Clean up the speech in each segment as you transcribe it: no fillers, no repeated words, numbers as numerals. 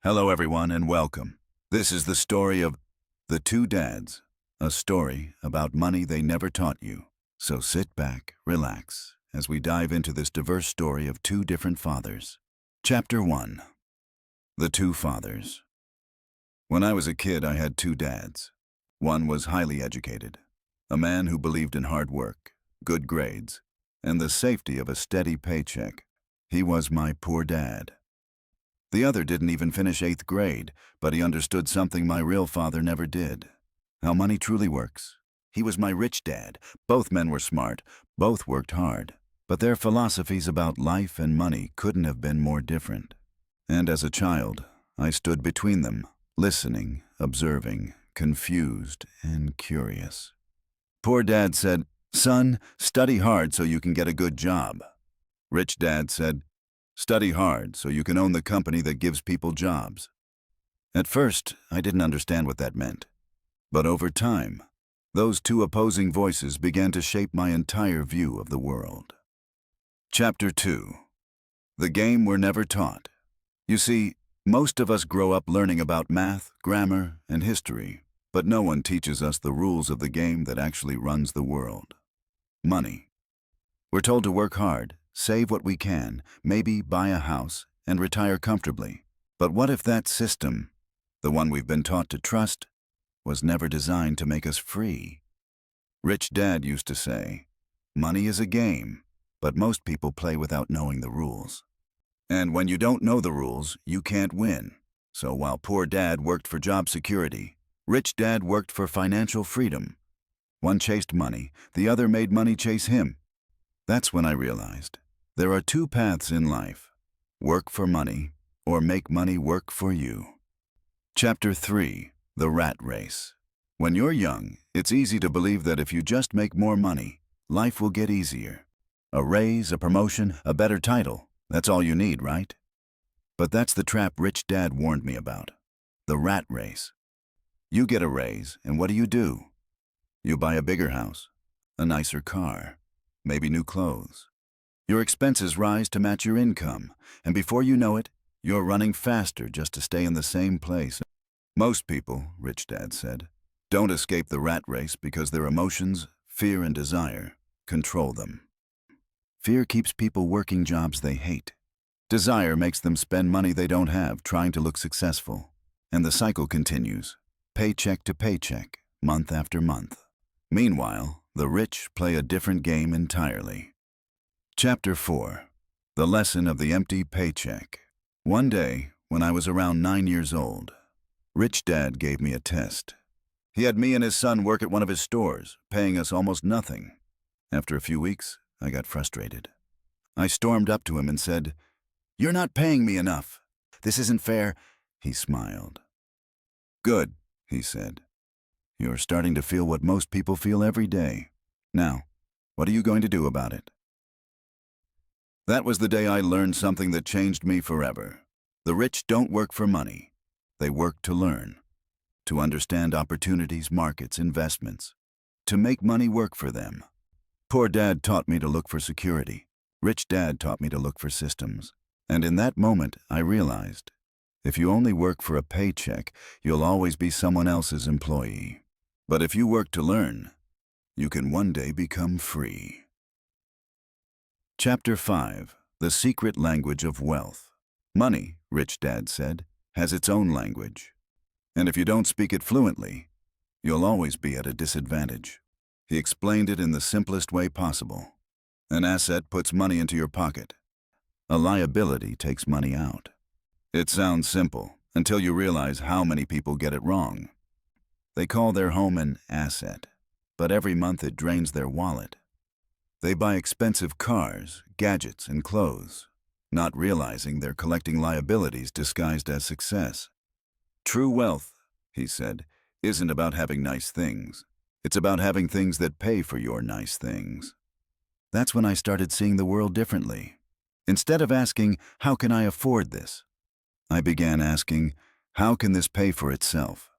Hello, everyone, and welcome. This is the story of The Two Dads, a story about money they never taught you. So sit back, relax, as we dive into this diverse story of two different fathers. Chapter 1. The Two Fathers. When I was a kid, I had two dads. One was highly educated, a man who believed in hard work, good grades, and the safety of a steady paycheck. He was my poor dad. The other didn't even finish 8th grade, but he understood something my real father never did: how money truly works. He was my rich dad. Both men were smart, both worked hard, but their philosophies about life and money couldn't have been more different. And as a child, I stood between them, listening, observing, confused and curious. Poor dad said, "Son, study hard so you can get a good job." Rich dad said, "Study hard so you can own the company that gives people jobs." At first, I didn't understand what that meant. But over time, those two opposing voices began to shape my entire view of the world. Chapter 2. The Game We're Never Taught. You see, most of us grow up learning about math, grammar, and history, but no one teaches us the rules of the game that actually runs the world: money. We're told to work hard, save what we can, maybe buy a house, and retire comfortably. But what if that system, the one we've been taught to trust, was never designed to make us free? Rich Dad used to say, "Money is a game, but most people play without knowing the rules. And when you don't know the rules, you can't win." So while Poor Dad worked for job security, Rich Dad worked for financial freedom. One chased money, the other made money chase him. That's when I realized there are two paths in life: work for money or make money work for you. Chapter 3. The Rat Race. When you're young, it's easy to believe that if you just make more money, life will get easier. A raise, a promotion, a better title, that's all you need, right? But that's the trap Rich Dad warned me about: the rat race. You get a raise, and what do? You buy a bigger house, a nicer car, maybe new clothes. Your expenses rise to match your income, and before you know it, you're running faster just to stay in the same place. Most people, Rich Dad said, don't escape the rat race because their emotions, fear and desire, control them. Fear keeps people working jobs they hate. Desire makes them spend money they don't have trying to look successful. And the cycle continues, paycheck to paycheck, month after month. Meanwhile, the rich play a different game entirely. Chapter 4. The Lesson of the Empty Paycheck. One day, when I was around 9 years old, Rich Dad gave me a test. He had me and his son work at one of his stores, paying us almost nothing. After a few weeks, I got frustrated. I stormed up to him and said, "You're not paying me enough. This isn't fair." He smiled. "Good," he said. "You're starting to feel what most people feel every day. Now, what are you going to do about it?" That was the day I learned something that changed me forever. The rich don't work for money. They work to learn, to understand opportunities, markets, investments, to make money work for them. Poor Dad taught me to look for security. Rich Dad taught me to look for systems. And in that moment, I realized, if you only work for a paycheck, you'll always be someone else's employee. But if you work to learn, you can one day become free. Chapter 5. The Secret Language of Wealth. Money, Rich Dad said, has its own language. And if you don't speak it fluently, you'll always be at a disadvantage. He explained it in the simplest way possible. An asset puts money into your pocket. A liability takes money out. It sounds simple until you realize how many people get it wrong. They call their home an asset, but every month it drains their wallet. They buy expensive cars, gadgets, and clothes, not realizing they're collecting liabilities disguised as success. True wealth, he said, isn't about having nice things. It's about having things that pay for your nice things. That's when I started seeing the world differently. Instead of asking, "How can I afford this?" I began asking, "How can this pay for itself?"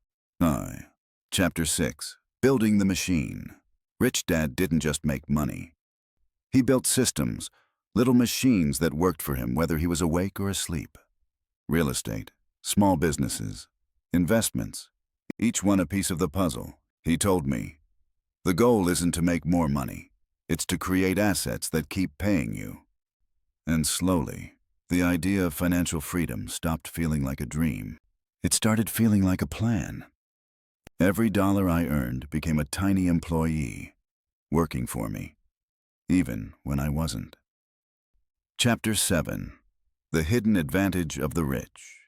Chapter 6. Building the Machine. Rich Dad didn't just make money. He built systems, little machines that worked for him whether he was awake or asleep. Real estate, small businesses, investments, each one a piece of the puzzle. He told me, the goal isn't to make more money. It's to create assets that keep paying you. And slowly, the idea of financial freedom stopped feeling like a dream. It started feeling like a plan. Every dollar I earned became a tiny employee, working for me, even when I wasn't. Chapter 7. The Hidden Advantage of the Rich.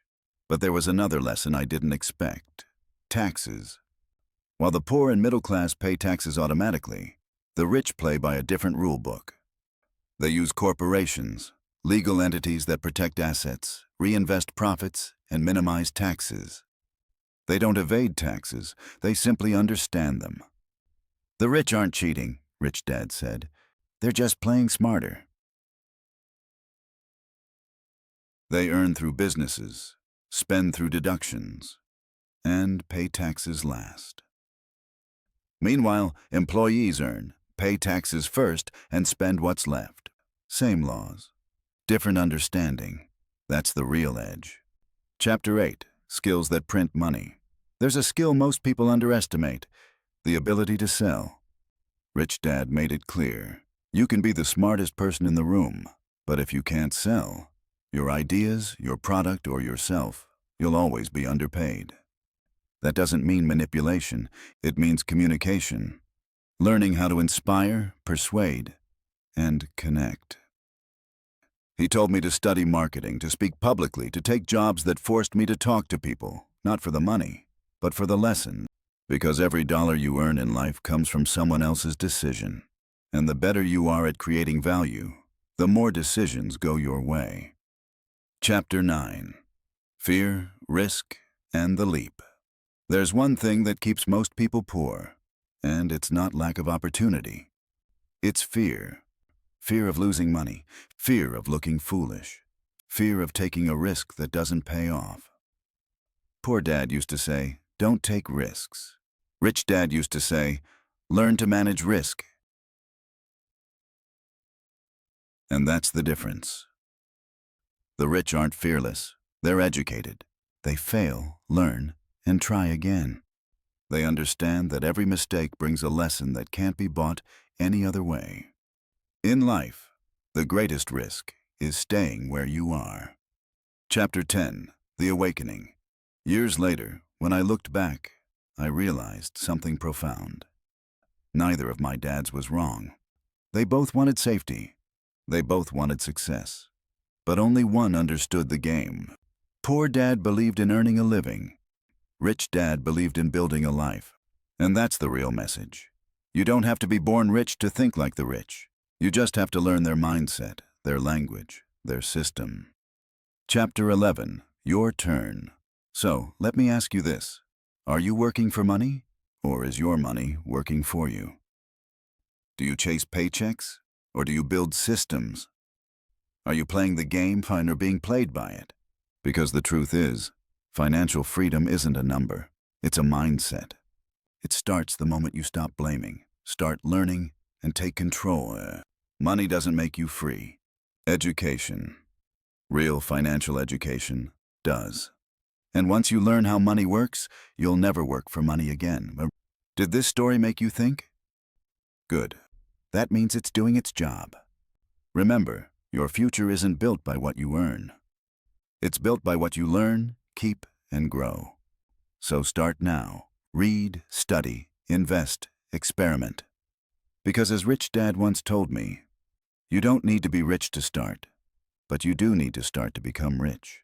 But there was another lesson I didn't expect. Taxes. While the poor and middle class pay taxes automatically, the rich play by a different rule book. They use corporations, legal entities that protect assets, reinvest profits, and minimize taxes. They don't evade taxes, they simply understand them. The rich aren't cheating, Rich Dad said. They're just playing smarter. They earn through businesses, spend through deductions, and pay taxes last. Meanwhile, employees earn, pay taxes first, and spend what's left. Same laws, different understanding. That's the real edge. Chapter 8. Skills that print money. There's a skill most people underestimate, the ability to sell. Rich Dad made it clear. You can be the smartest person in the room, but if you can't sell your ideas, your product, or yourself, you'll always be underpaid. That doesn't mean manipulation, it means communication. Learning how to inspire, persuade, and connect. He told me to study marketing, to speak publicly, to take jobs that forced me to talk to people, not for the money, but for the lesson. Because every dollar you earn in life comes from someone else's decision. And the better you are at creating value, the more decisions go your way. Chapter 9. Fear, Risk, and the Leap. There's one thing that keeps most people poor, and it's not lack of opportunity. It's fear. Fear of losing money, fear of looking foolish, fear of taking a risk that doesn't pay off. Poor Dad used to say, don't take risks. Rich Dad used to say, learn to manage risk. And that's the difference. The rich aren't fearless, they're educated. They fail, learn, and try again. They understand that every mistake brings a lesson that can't be bought any other way. In life, the greatest risk is staying where you are. Chapter 10. The Awakening. Years later, when I looked back, I realized something profound. Neither of my dads was wrong. They both wanted safety. They both wanted success. But only one understood the game. Poor Dad believed in earning a living. Rich Dad believed in building a life. And that's the real message. You don't have to be born rich to think like the rich. You just have to learn their mindset, their language, their system. Chapter 11. Your Turn. So, let me ask you this. Are you working for money, or is your money working for you? Do you chase paychecks, or do you build systems? Are you playing the game or being played by it? Because the truth is, financial freedom isn't a number, it's a mindset. It starts the moment you stop blaming, start learning, and take control. Money doesn't make you free. Education, real financial education, does. And once you learn how money works, you'll never work for money again. Did this story make you think? Good. That means it's doing its job. Remember, your future isn't built by what you earn. It's built by what you learn, keep, and grow. So start now. Read, study, invest, experiment. Because as Rich Dad once told me, you don't need to be rich to start, but you do need to start to become rich.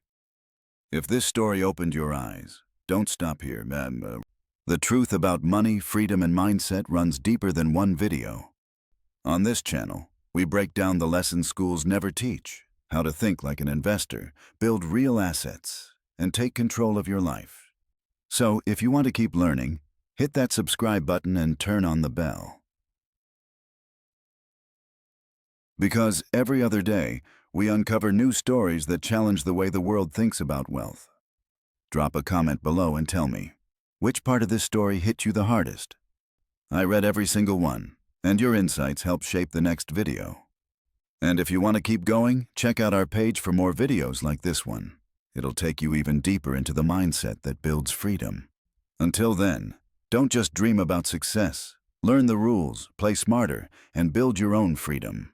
If this story opened your eyes, don't stop here. The truth about money, freedom, and mindset runs deeper than one video. On this channel, we break down the lessons schools never teach, how to think like an investor, build real assets, and take control of your life. So, if you want to keep learning, hit that subscribe button and turn on the bell. Because every other day, we uncover new stories that challenge the way the world thinks about wealth. Drop a comment below and tell me, which part of this story hit you the hardest? I read every single one, and your insights help shape the next video. And if you want to keep going, check out our page for more videos like this one. It'll take you even deeper into the mindset that builds freedom. Until then, don't just dream about success. Learn the rules, play smarter, and build your own freedom.